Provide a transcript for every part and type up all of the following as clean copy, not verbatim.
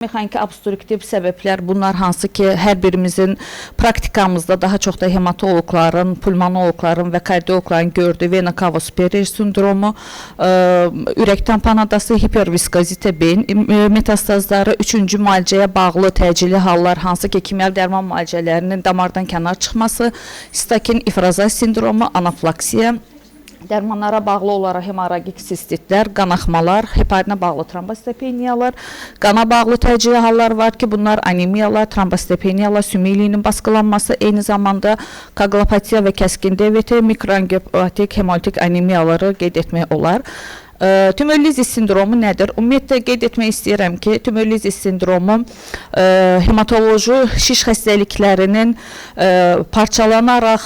Mexaniki obstruktiv səbəblər bunlar hansı ki, hər birimizin praktikamızda daha çox da hematoloqların, pulmonoloqların və kardioloqların gördüyü vena cava superior sindromu, ürək tamponadası, hiperviskozite beyin metastazları, üçüncü müalicəyə bağlı təcili hallar hansı ki, kimyəvi dərman müalicələrinin damardan kənar çıxması, stakin ifrazaz sindromu, anaflaksiya, dərmanlara bağlı olaraq hemorragik sistitlər, qanaxmalar, heparinə bağlı trombositopeniyalar, qana bağlı təcili hallar var ki, bunlar anemiyalar, trombositopeniyalar, sümüklüyünün baskılanması, eyni zamanda koagulopatiya və kəskin DVT, mikroangiopatik, hemolitik anemiyaları qeyd etmək olar. Tümörlizis sindromu nədir? Ümumiyyətlə qeyd etmək istəyirəm ki, tümörlizis sindromu hematoloji şiş xəstəliklərinin parçalanaraq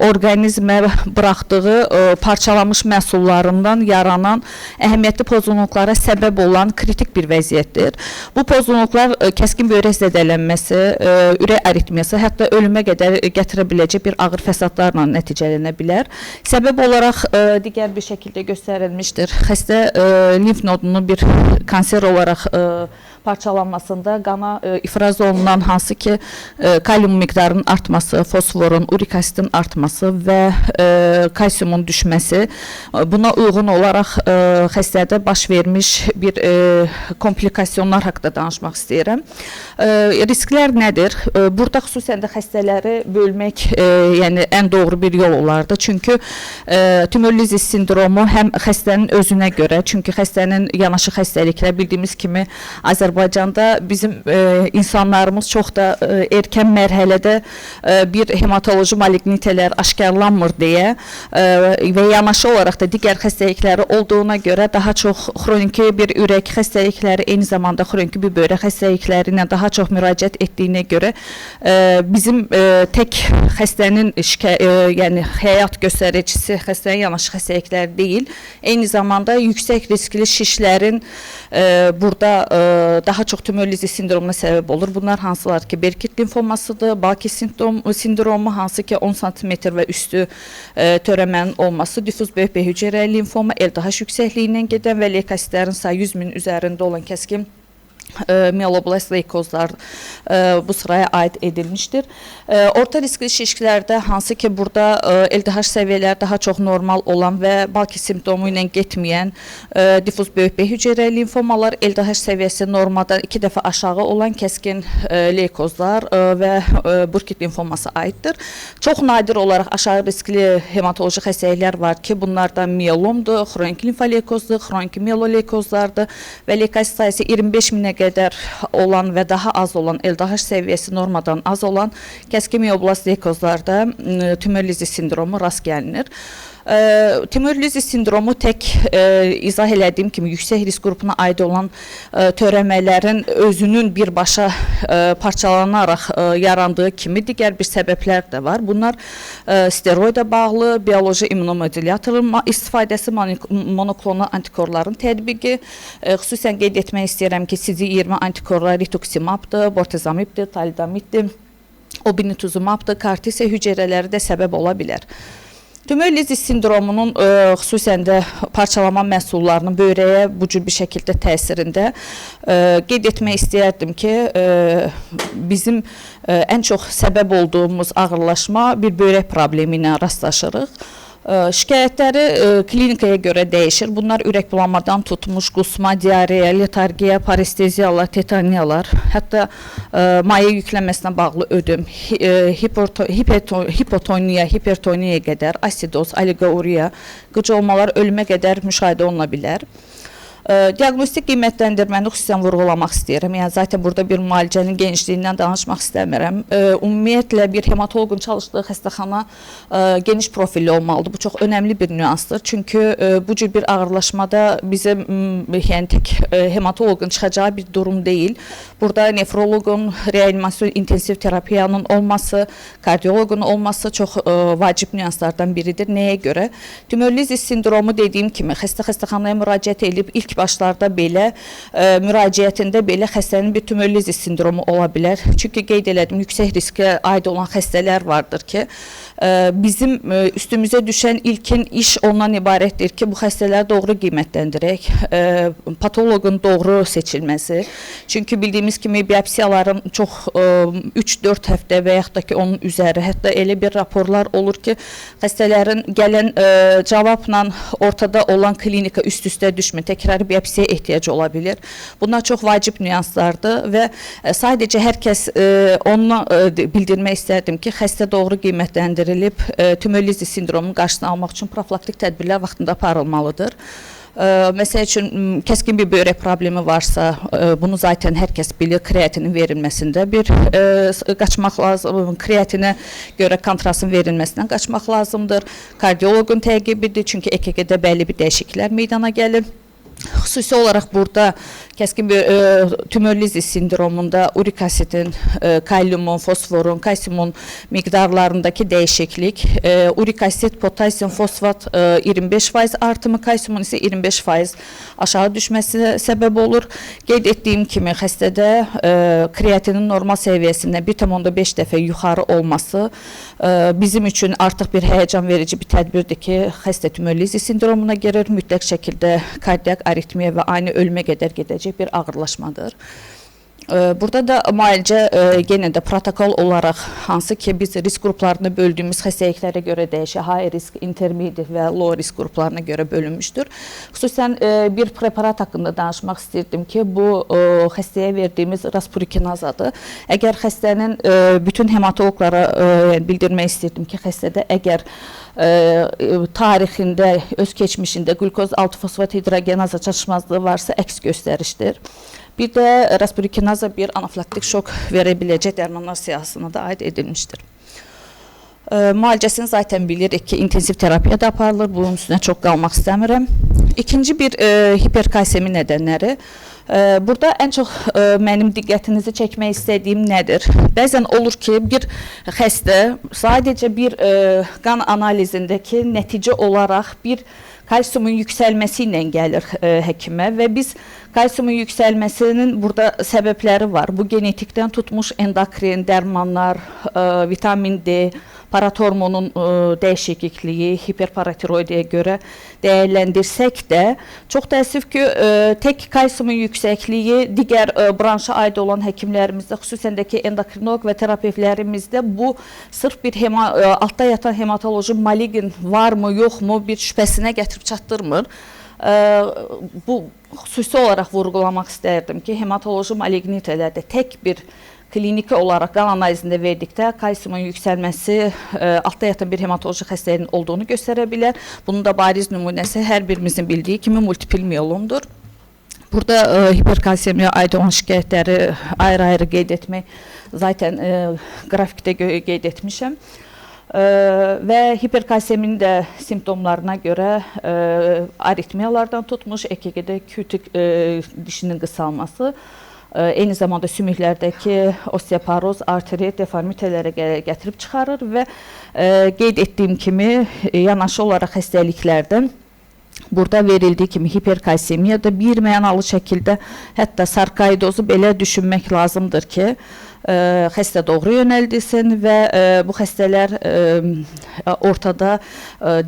orqanizmə buraxdığı parçalanmış məhsullarından yaranan əhəmiyyətli pozğunluqlara səbəb olan kritik bir vəziyyətdir. Bu pozğunluqlar kəskin böyrək zədələnməsi, ürək aritmiyası, hətta ölümə qədər gətirə biləcək bir ağır fəsadlarla nəticələnə bilər. Səbəb olaraq digər bir şəkildə göstərilmişdir. Xəstə limf nodunun bir kanser olaraq parçalanmasında qana ifraz olunan hansı ki kalium miqdarının artması, fosforun, urik asidin artması və kalsiumun düşməsi, buna uyğun olaraq xəstədə baş vermiş bir komplikasyonlar haqqında danışmaq istəyirəm. Risklər nədir? Burada xüsusən də xəstələri bölmək yəni ən doğru bir yol olardı. Çünki tümörlizis sindromu həm xəstənin özünə görə, çünki xəstənin yanaşı xəstəliklər bildiyimiz kimi Azərbaycanda bizim insanlarımız çox da erkən mərhələdə bir hematoloji malignitələr aşkarlanmır deyə və yanaşı olaraq da digər xəstəlikləri olduğuna görə daha çox xroniki bir ürək xəstəlikləri, eyni zamanda xroniki bir böyrək xəstəlikləri ilə daha çox müraciət etdiyinə görə bizim tək xəstənin yəni həyat göstəricisi xəstənin yanaşı xəstəlikləri deyil, eyni zamanda yüksək riskli şişlərin burada daha çox tümörlizis sindromuna səbəb olur. Bunlar hansılar ki, Burkitt limfomasıdır, Balki sindromu, hansı ki 10 sm və üstü törəmənin olması, diffuz böyük B hüceyrəli limfoma, LDH yüksəkliyindən gedən və leykositlərin sayı 100.000 üzərində olan kəskin mieloblast leykozlar bu sıraya aid edilmişdir. Orta riskli şişkilərdə hansı ki burada LDH səviyyələri daha çox normal olan və Balki simptomu ilə getməyən diffuz böyük B hüceyrəli limfomalar, LDH səviyyəsi normaldan 2 dəfə aşağı olan kəskin leykozlar və Burkitt limfoması aiddir. Çox nadir olaraq aşağı riskli hematoloji xəstəliklər var ki, bunlardan miyelomdur, xronik limfoleykozdur, xronik mieloleykozlardır və leykosit sayısı 25.000-ə qədər olan və daha az olan LDH səviyyəsi normadan az olan kəskin mioblast leykozlarda tümörlizis sindromu rast gəlinir. Tümörlizis sindromu tək izah elədiyim kimi yüksək risk qrupuna aid olan törəmələrin özünün birbaşa parçalanaraq yarandığı kimi digər bir səbəblər də var. Bunlar steroida bağlı, bioloji immunomodulyatorun istifadəsi, monoklonal antikorların tətbiqi, xüsusən qeyd etmək istəyirəm ki, CD20 antikorlar rituximabdır, bortezomibdir, talidomiddir, obinutuzumabdır, kartisiya hüceyrələri də səbəb ola bilər. Tümörlizis sindromunun xüsusən də parçalama məhsullarının böyrəyə bu cür bir şəkildə təsirində qeyd etmək istəyərdim ki, bizim ən çox səbəb olduğumuz ağırlaşma bir böyrək problemi ilə rastlaşırıq. Şikayətləri klinikaya görə dəyişir. Bunlar ürək bulanmadan tutmuş, qusma, diareya, letargiya, paresteziyalar, tetaniyalar, hətta maye yüklənməsinə bağlı ödüm, hipotoniya, hipertoniyaya qədər, asidoz, oligouriya, qıcolmalar ölümə qədər müşahidə oluna bilər. Diaqnostik qiymətləndirməni xüsusən vurğulamaq istəyirəm. Yəni, zaten burada bir müalicənin genişliyindən danışmaq istəmirəm. Ümumiyyətlə, bir hematoloqun çalışdığı xəstəxana geniş profilli olmalıdır. Bu çox önəmli bir nüansdır. Çünki bu cür bir ağırlaşmada bizim yəni, tək hematoloqun çıxacağı bir durum deyil. Burada nefroloqun, reanimasyon, intensiv terapiyanın olması, kardioloqun olması çox vacib nüanslardan biridir. Nəyə görə? Tümörlizis sindromu dediyim kimi xəstəxanaya müraciət edib ilk ilk başlarda belə müraciətində belə xəstənin bir tümörlizis sindromu ola bilər. Çünki qeyd elədim, yüksək riskə aid olan xəstələr vardır ki, bizim üstümüzə düşən ilkin iş ondan ibarətdir ki, bu xəstələri doğru qiymətləndirək, patoloqun doğru seçilməsi. Çünki bildiyimiz kimi biopsiyaların çox 3-4 həftə və yaxud da ki, onun üzəri, hətta elə bir raporlar olur ki, xəstələrin gələn cavabla ortada olan klinika üst-üstə düşmür, təkrar biopsiya ehtiyacı ola bilir. Bunlar çox vacib nüanslardır və sadəcə hər kəs onunla bildirmək istərdim ki, xəstə doğru qiymətləndirilib, tümörlizis sindromunun qarşısını almaq üçün profilaktik tədbirlər vaxtında aparılmalıdır. Məsəl üçün, kəskin bir böyrək problemi varsa, bunu zaten hər kəs bilir, kreatinin verilməsində bir qaçmaq lazım, kreatinə görə kontrastın verilməsindən qaçmaq lazımdır. Kardioloqun təqibidir, çünki EKG-də bəlli bir dəyişikliklər meydana gəlir. Xüsusi olaraq burada kəskin bir tümörlizis sindromunda urik asidin, kaliumun, fosforun, kalsiumun miqdarlarındakı dəyişiklik, urik asid, potasyum, fosfat 25% artımı, kalsiumun isə 25% aşağı düşməsi səbəb olur. Qeyd etdiyim kimi xəstədə kreatinin normal səviyyəsində 1,5 dəfə yuxarı olması bizim üçün artıq bir həyəcan verici bir tədbirdir ki, xəstə tümörlizis sindromuna girir, mütləq şəkildə kardiyak aritmiya və ani ölümə qədər gedəcək bir ağırlaşmadır. Burada da müalicə yenə də protokol olaraq hansı ki biz risk qruplarını böldüyümüz xəstəliklərə görə dəyişir, high risk, intermediate və low risk qruplarına görə bölünmüşdür. Xüsusən bir preparat haqqında danışmaq istirdim ki, bu xəstəyə verdiyimiz raspurikinazadır. Əgər xəstənin bütün hematoloqlara bildirmək istirdim ki, xəstədə əgər tarixində, öz keçmişində glukoz 6-fosfat hidrogenaza çatışmazlığı varsa əks göstərişdir. Bir də raspurikinaza bir anafilaktik şok verə biləcək dərmanlar siyahısına da aid edilmişdir. Müalicəsini zaten bilirik ki, intensiv terapiya da aparılır. Bunun üstünə çox qalmaq istəmirəm. İkinci bir hiperkalsemi nədənləri. Burada ən çox mənim diqqətinizi çəkmək istədiyim nədir? Bəzən olur ki, bir xəstə sadəcə bir qan analizindəki nəticə olaraq bir kalsiumun yüksəlməsi ilə gəlir həkimə və biz kalsiumun yüksəlməsinin burada səbəbləri var. Bu genetikdən tutmuş endokrin, dərmanlar, vitamin D, paratormonun dəyişikliyi, hiperparatiroidiyə görə dəyərləndirsək də, çox təəssüf ki, tək kalsiumun yüksəkliyi digər branşa aid olan həkimlərimizdə, xüsusən də ki, endokrinoloq və terapevtlərimizdə bu sırf bir altda yatan hematoloji maligin varmı, yoxmu bir şübhəsinə gətirib çatdırmır. Bu xüsusi olaraq vurğulamaq istərdim ki, hematoloji malignitələrdə tək bir kliniki olaraq qan analizində verdikdə kalsiumun yüksəlməsi altda yatan bir hematoloji xəstəliyin olduğunu göstərə bilər. Bunun da bariz nümunəsi hər birimizin bildiyi kimi multipil miyelomdur. Burada hiperkalsiyemiyə aid olan şikayətləri ayrı-ayrı qeyd etmək, zaten qrafikdə qeyd etmişəm. Və hiperkalsiyeminin də simptomlarına görə aritmiyalardan tutmuş, EKG-də kütük dişinin qısalması, eyni zamanda sümüklərdəki osteoporoz, arterit, deformitelərə gətirib çıxarır və qeyd etdiyim kimi yanaşı olaraq xəstəliklərdən burada verildiyi kimi hiperkalsiyemiyada bir mənalı şəkildə hətta sarkoidozu belə düşünmək lazımdır ki, xəstə doğru yönəldilsin və bu xəstələr ortada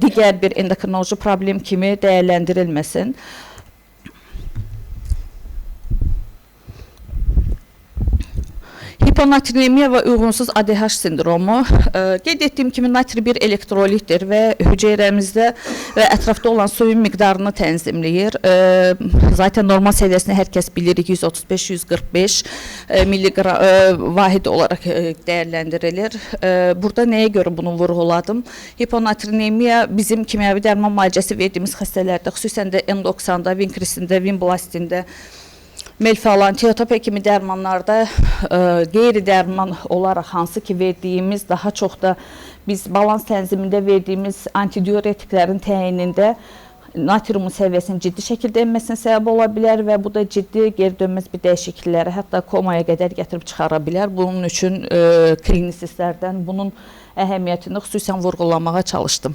digər bir endokrinoloji problem kimi dəyərləndirilməsin. Hiponatremiya və uyğunsuz ADH sindromu. Qeyd etdiyim kimi natri bir elektrolitdir və hüceyrəmizdə və ətrafda olan suyun miqdarını tənzimləyir. Zaten normal səviyyəsini hər kəs bilirik, 135-145 milliqram vahid olaraq dəyərləndirilir. Burada nəyə görə bunu vurğuladım? Hiponatremiya bizim kimyəvi dərman müalicəsi verdiyimiz xəstələrdə, xüsusən də N90-da, Vinkrisində, Vinblastində, Melfialan, Tiotopya kimi dərmanlarda qeyri-dərman olaraq hansı ki verdiyimiz, daha çox da biz balans tənzimində verdiyimiz antidiuretiklərin təyinində natriumun səviyyəsinin ciddi şəkildə enməsinə səbəb ola bilər və bu da ciddi geri dönməz bir dəyişiklikləri, hətta komaya qədər gətirib çıxara bilər. Bunun üçün klinisistlərdən bunun əhəmiyyətini xüsusən vurğulamağa çalışdım.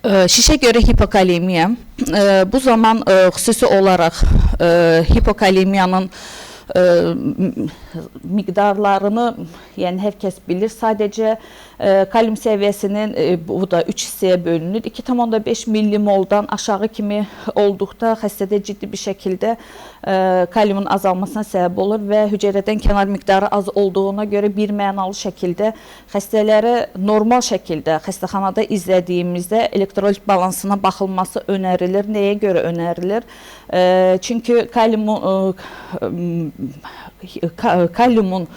Şişə görə hipokalemiya. Bu zaman xüsusi olaraq hipokalemiyanın miqdarlarını, yəni hər kəs bilir. Sadəcə kalium səviyyəsinin bu da 3 hissəyə bölünür. 2,5 millimoldan aşağı kimi olduqda xəstədə ciddi bir şəkildə kaliumun azalmasına səbəb olur və hüceyrədən kənar miqdarı az olduğuna görə bir mənalı şəkildə xəstələrə normal şəkildə xəstəxanada izlədiyimizdə elektrolit balansına baxılması önərilir. Nəyə görə önərilir? Çünki kaliumun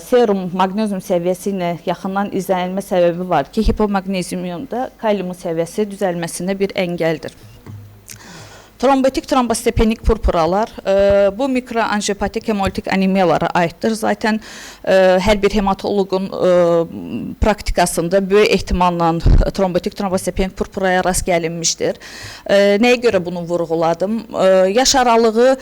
serum maqnezium səviyyəsi ilə yaxından izlənilmə səbəbi var ki, hipomaqneziumda kaliumun səviyyəsi düzəlməsinə bir əngəldir. Trombotik trombostepenik purpuralar bu mikroanjiyopatik hemolitik anemiyalara aiddir. Zaten hər bir hematoloqun praktikasında böyük ehtimalla trombotik trombostepenik purpuraya rast gəlinmişdir. Nəyə görə bunu vurğuladım? Yaş aralığı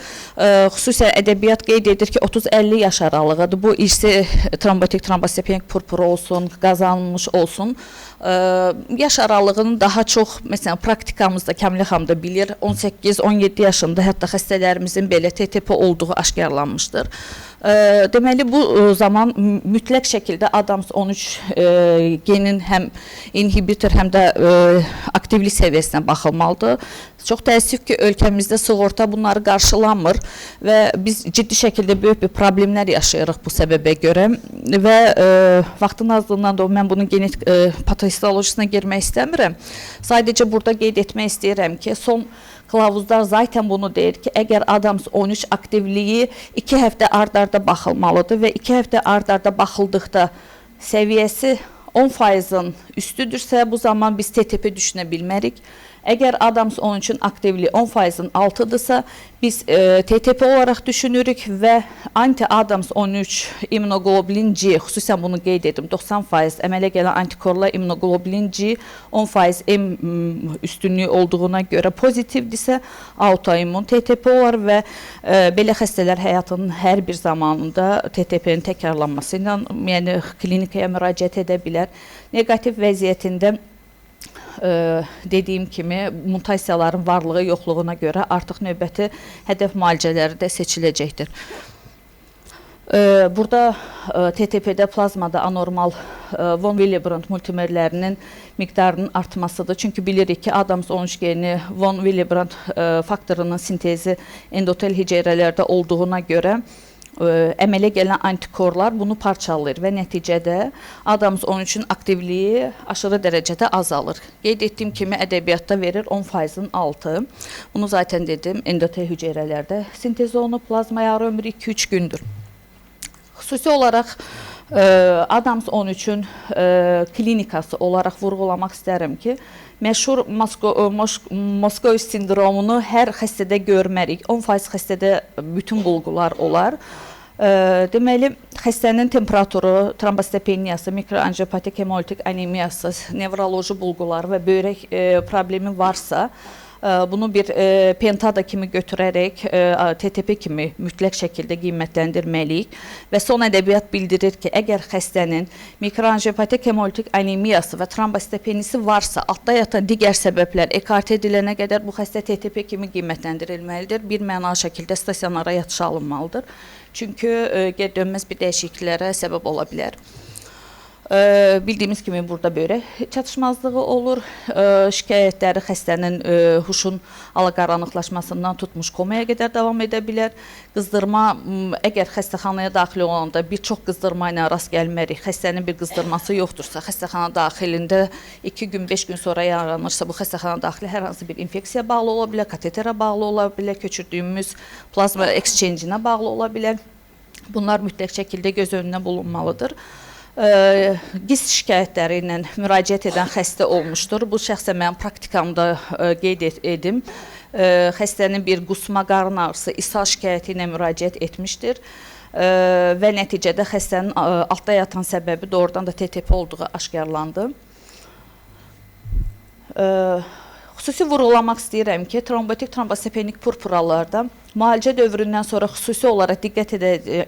xüsusən ədəbiyyat qeyd edir ki, 30-50 yaş aralığıdır. Bu irsi trombotik trombostepenik purpura olsun, qazanılmış olsun. Yaş aralığını daha çox, məsələn, praktikamızda Kəmilə xanım da bilir, 18-17 yaşında hətta xəstələrimizin belə TTP olduğu aşkarlanmışdır. Deməli, bu zaman mütləq şəkildə Adams 13 genin həm inhibitor, həm də aktivlik səviyyəsinə baxılmalıdır. Çox təəssüf ki, ölkəmizdə sığorta bunları qarşılamır və biz ciddi şəkildə böyük bir problemlər yaşayırıq bu səbəbə görə və vaxtın azlığından da mən bunun genetik patohistolojisine girmək istəmirəm. Sadəcə burada qeyd etmək istəyirəm ki, son kılavuzlar zaten bunu deyir ki, əgər Adams 13 aktivliyi 2 həftə ard-arda baxılmalıdır və 2 həftə ard-arda baxıldıqda səviyyəsi 10%-ın üstüdürsə, bu zaman biz TTP düşünə bilmərik. Əgər Adams 13-ün aktivliyi 10%-ın altıdırsa, biz TTP olaraq düşünürük və anti-Adams 13 immunoglobulin G, xüsusən bunu qeyd edim, 90% əmələ gələn antikorlar immunoglobulin G 10% M üstünlüyü olduğuna görə pozitivdirsə, autoimmun TTP olar və belə xəstələr həyatının hər bir zamanında TTP-nin təkrarlanması ilə, yəni klinikaya müraciət edə bilər. Negativ vəziyyətində dediyim kimi mutasiyaların varlığı yoxluğuna görə artıq növbəti hədəf müalicələri də seçiləcəkdir. Burada TTP-də plazmada anormal von Willebrand multimerlərinin miqdarının artmasıdır. Çünki bilirik ki, Adams 13 geni von Willebrand faktorunun sintezi endotel hüceyrələrdə olduğuna görə əmələ gələn antikorlar bunu parçalayır və nəticədə Adams 13-ün aktivliyi aşırı dərəcədə azalır. Qeyd etdiyim kimi ədəbiyyatda verir 10%-ın altı. Bunu zaten dedim, endotel hüceyrələrdə sintez olunub, plazma yarı ömrü 2-3 gündür. Xüsusi olaraq Adams 13-ün klinikası olaraq vurğulamaq istərəm ki, məşhur Moskov sindromunu hər xəstədə görmərik. 10% xəstədə bütün bulğular olar. Deməli, xəstənin temperaturu, trombostepeniyası, mikroanjiyopatik hemolitik anemiyası, nevroloji bulğuları və böyrək problemi varsa, bunu bir pentada kimi götürərək TTP kimi mütləq şəkildə qiymətləndirməliyik və son ədəbiyyat bildirir ki, əgər xəstənin mikroanjiyopatik hemolitik anemiyası və trombostepenisi varsa, altda yatan digər səbəblər ekart edilənə qədər bu xəstə TTP kimi qiymətləndirilməlidir. Bir mənalı şəkildə stasionara yatışa alınmalıdır. Çünki geri dönməz bir dəyişikliklərə səbəb ola bilər. Bildiyimiz kimi burada böyrək çatışmazlığı olur. Şikayətləri xəstənin huşun alaqaranlıqlaşmasından tutmuş komaya qədər davam edə bilər. Qızdırma, əgər xəstəxanaya daxil olanda bir çox qızdırma ilə rast gəlmərik, xəstənin bir qızdırması yoxdursa, xəstəxana daxilində 2 gün, 5 gün sonra yaranırsa, bu xəstəxana daxili hər hansı bir infeksiya bağlı ola bilər, kateterə bağlı ola bilər, köçürdüyümüz plazma exchange-inə bağlı ola bilər. Bunlar mütləq şəkildə göz önünə bulunmalıdır. Giz şikayətləri ilə müraciət edən xəstə olmuşdur. Bu şəxsən mənim praktikamda qeyd edim. Xəstənin bir qusma, qarın ağrısı, ishal şikayəti ilə müraciət etmişdir və nəticədə xəstənin altda yatan səbəbi doğrudan da TTP olduğu aşkarlandı. Xüsusi vurğulamaq istəyirəm ki, trombotik trombostepenik purpuralarda Müalicə dövründən sonra xüsusi olaraq diqqət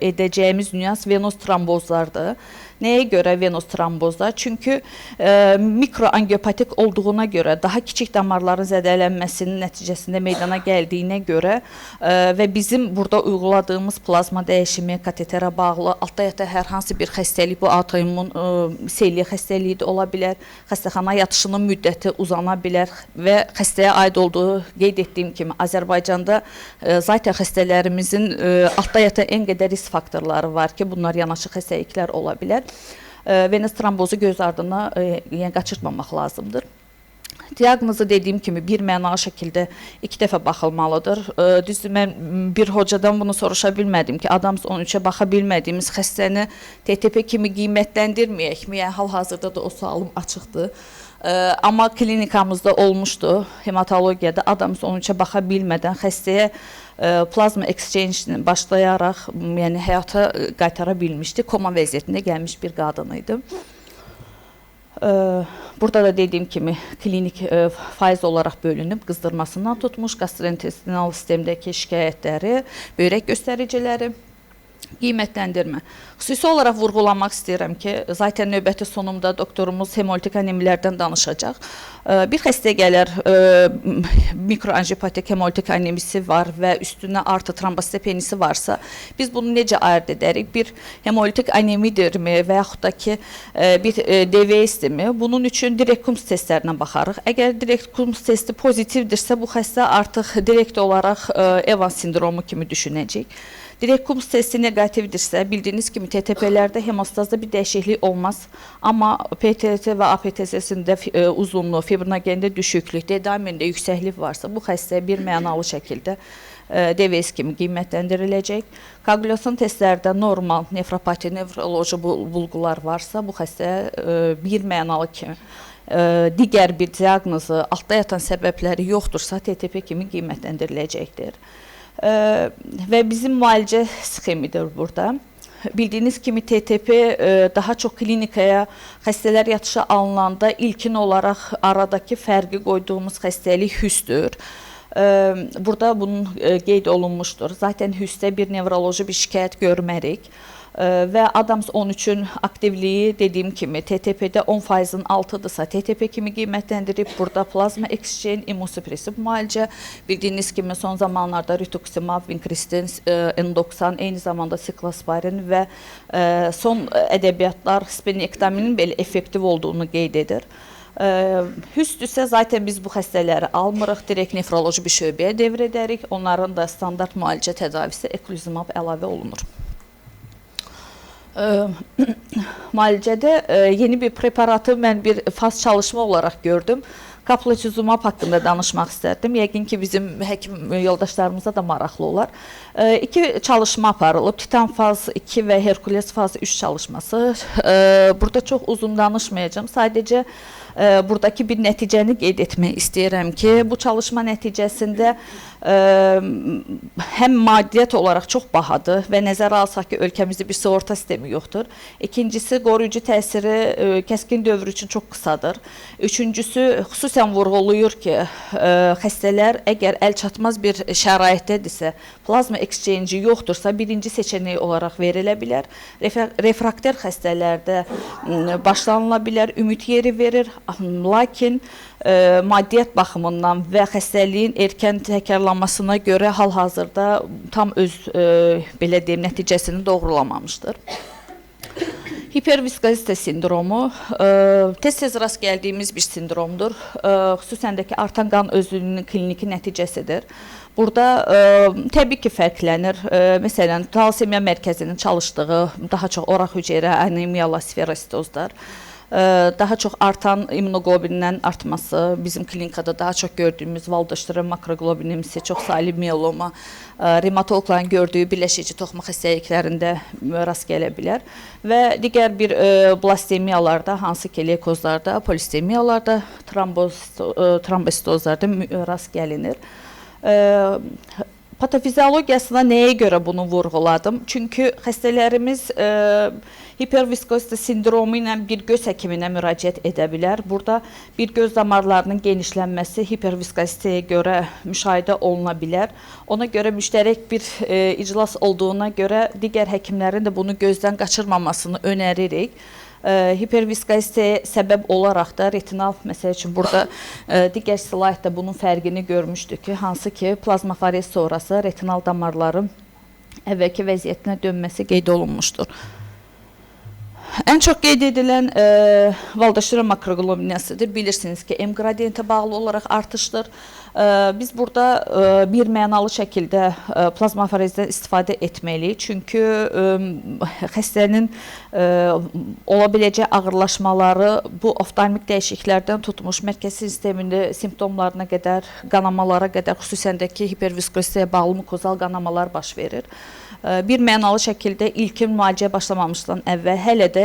edəcəyimiz nüans venos trombozlardır. Nəyə görə venos trombozlar? Çünki mikroangiopatik olduğuna görə, daha kiçik damarların zədələnməsinin nəticəsində meydana gəldiyinə görə və bizim burada uyğuladığımız plazma dəyişimi, kateterə bağlı, altda yatan hər hansı bir xəstəlik, bu autoimmun selye xəstəliyi də ola bilər, xəstəxana yatışının müddəti uzana bilər və xəstəyə aid olduğu qeyd etdiyim kimi Azərbaycanda zaten xəstələrimizin altda yatan en qədər risk faktorları var ki, bunlar yanaşı xəstəliklər ola bilər. Venöz trombozu göz ardına qaçırtmamaq lazımdır. Diaqnozu dediyim kimi bir mənalı şəkildə 2 dəfə baxılmalıdır. Düzdür, mən bir hocadan bunu soruşa bilmədim ki, Adams 13-ə baxa bilmədiyimiz xəstəni TTP kimi qiymətləndirməyəkmi? Yəni, hal-hazırda da o sualım açıqdır. Amma klinikamızda olmuşdu, hematologiyada Adams 13-ə baxa bilmədən xəstəyə plazma exchange başlayaraq yəni həyata qaytara bilmişdi. Koma vəziyyətində gəlmiş bir qadın idi. Burada da dediyim kimi klinik faiz olaraq bölünüb, qızdırmasından tutmuş, gastrointestinal sistemdəki şikayətləri, böyrək göstəriciləri, qiymətləndirmə. Xüsusi olaraq vurğulamaq istəyirəm ki, zaten növbəti sonumda doktorumuz hemolitik anemilərdən danışacaq. Bir xəstə gələr, mikroangiopatik hemolitik anemisi var və üstünə artı trombositopenisi varsa, biz bunu necə ayırt edərik? Bir hemolitik anemidirmi və yaxud da ki, bir DVS-dirmi? Bunun üçün direkt Coombs testlərinə baxarıq. Əgər direkt Coombs testi pozitivdirsə, bu xəstə artıq direkt olaraq Evans sindromu kimi düşünəcək. Direkt Coombs testi negativdirsə, bildiyiniz kimi TTP-lərdə hemostazda bir dəyişiklik olmaz. Amma PTT və APTS-sində uzunluğu, fibrinogendə düşüklük, D-dimerində yüksəklik varsa, bu xəstə bir mənalı şəkildə DVS kimi qiymətləndiriləcək. Koagulyasiya testlərdə normal nefropati, nefroloji bulğular varsa, bu xəstə bir mənalı kimi digər bir diaqnozu, altda yatan səbəbləri yoxdursa, TTP kimi qiymətləndiriləcəkdir. Və bizim müalicə sxemidir burada. Bildiyiniz kimi TTP daha çox klinikaya xəstələr yatışı alınanda ilkin olaraq aradakı fərqi qoyduğumuz xəstəlik hüsdür. Burada bunun qeyd olunmuşdur. Zaten hüsdə bir nevroloji bir şikayət görmərik. Və Adams 13-ün aktivliyi dediyim kimi TTP-də 10%-in altıdırsa TTP kimi qiymətləndirib, burada plazma exchange, immunosupressiv müalicə, bildiyiniz kimi son zamanlarda rituximab, vinkristin, N90, eyni zamanda siklosporin və son ədəbiyyatlar spenektominin belə effektiv olduğunu qeyd edir. Hüsdürsə, zaten biz bu xəstələri almırıq, direkt nefroloji bir şöbəyə devr edərik, onların da standart müalicə tədavisi eklizumab əlavə olunur. Müalicədə yeni bir preparatı mən bir faz çalışma olaraq gördüm. Kaplacizumab haqqında danışmaq istərdim. Yəqin ki, bizim həkim yoldaşlarımıza da maraqlı olar. 2 çalışma aparılıb. Titan faz 2 və Herkules faz 3 çalışması. Burada çox uzun danışmayacağım. Sadəcə buradakı bir nəticəni qeyd etmək istəyirəm ki, bu çalışma nəticəsində həm maddiyyat olaraq çox bahadır və nəzərə alsaq ki, ölkəmizdə bir sığorta sistemi yoxdur. İkincisi, qoruyucu təsiri kəskin dövr üçün çox qısadır. Üçüncüsü, xüsusən vurğulayır ki, xəstələr əgər əl çatmaz bir şəraitdədirsə, plazma exchange yoxdursa, birinci seçeneği olaraq verilə bilər. Refrakter xəstələrdə başlanıla bilər, ümid yeri verir. Lakin maddiyyat baxımından və xəstəliyin erkən təkrarlanmasına görə hal-hazırda tam öz belə deyim nəticəsini doğrulamamışdır. Hiperviskazite sindromu tez-tez rast gəldiyimiz bir sindromdur. Xüsusən də ki, artan qan özlüyünün kliniki nəticəsidir. Burada təbii ki, fərqlənir. Məsələn, talasemiya mərkəzinin çalışdığı daha çox oraq hüceyrə anemiyalı sferostozlar. Daha çox artan immunoglobinindən artması, bizim klinikada daha çox gördüyümüz valdoşdura makroglobulinimsi, çox saylı miyeloma, revmatologların gördüyü birləşici toxuma xəstəliklərində rast gələ bilər. Və digər bir blastemiyalarda, hansı ki, leykozlarda, polistemiyalarda, trombositozlarda rast gəlinir. Patofiziologiyasına nəyə görə bunu vurğuladım? Çünki xəstələrimiz hiperviskozita sindromu ilə bir göz həkiminə müraciət edə bilər. Burada bir göz damarlarının genişlənməsi hiperviskozitaya görə müşahidə oluna bilər. Ona görə müştərək bir iclas olduğuna görə digər həkimlərin də bunu gözdən qaçırmamasını önəririk. Hiperviskozitaya səbəb olaraq da retinal, məsəl üçün burada digər slaydda bunun fərqini görmüşdük ki, hansı ki plazmafarez sonrası retinal damarların əvvəlki vəziyyətinə dönməsi qeyd olunmuşdur. Ən çox qeyd edilən valdaşura makroglobulinasıdır. Bilirsiniz ki, M qradiyentə bağlı olaraq artışdır. Biz burada bir mənalı şəkildə plazmafarezdən istifadə etməliyik. Çünki xəstənin ola biləcək ağırlaşmaları bu oftalmik dəyişikliklərdən tutmuş mərkəzi sistemində simptomlarına qədər, qanamalara qədər, xüsusən də ki, hiperviskozitaya bağlı mukozal qanamalar baş verir. Bir mənalı şəkildə ilkin müalicəyə başlamamışdan əvvəl hələ də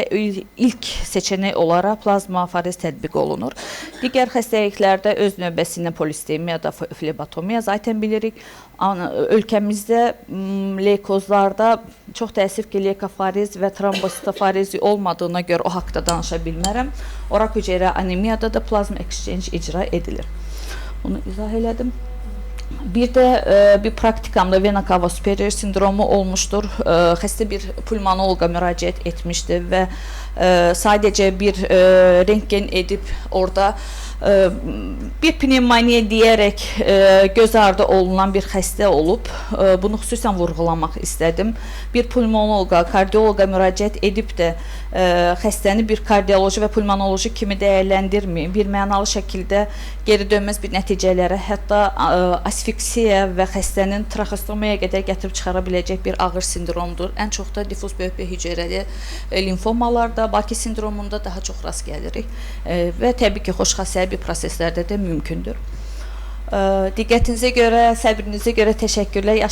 ilk seçenek olaraq plazmafarez tətbiq olunur. Digər xəstəliklərdə öz növbəsində polistemia da flebotomiya zaten bilirik. Ölkəmizdə leykozlarda çox təəssüf ki, leykofarez və trombositofarezi olmadığına görə o haqda danışa bilmərəm. Orak hüceyrə anemiyada da plazma exchange icra edilir. Bunu izah elədim. Bir də bir praktikamda vena cava superior sindromu olmuşdur. Xəstə bir pulmonoloqa müraciət etmişdi və sadəcə bir rentgen edib orada bir pnevmoniya deyərək göz ardı olunan bir xəstə olub. Bunu xüsusən vurğulamaq istədim. Bir pulmonoloqa, kardioloqa müraciət edib də xəstəni bir kardioloji və pulmonoloji kimi dəyərləndirməyib. Bir mənalı şəkildə geri dönməz bir nəticələrə, hətta asfiksiya və xəstənin traxostomiyaya qədər gətirib çıxara biləcək bir ağır sindromdur. Ən çox da difuz böyük hüceyrəli limfomalarda, Baki sindromunda daha çox rast gəlirik və təbii ki, xoşxassəli bir proseslərdə də mümkündür. Diqqətinizə görə, səbrinizə görə təşəkkürlər.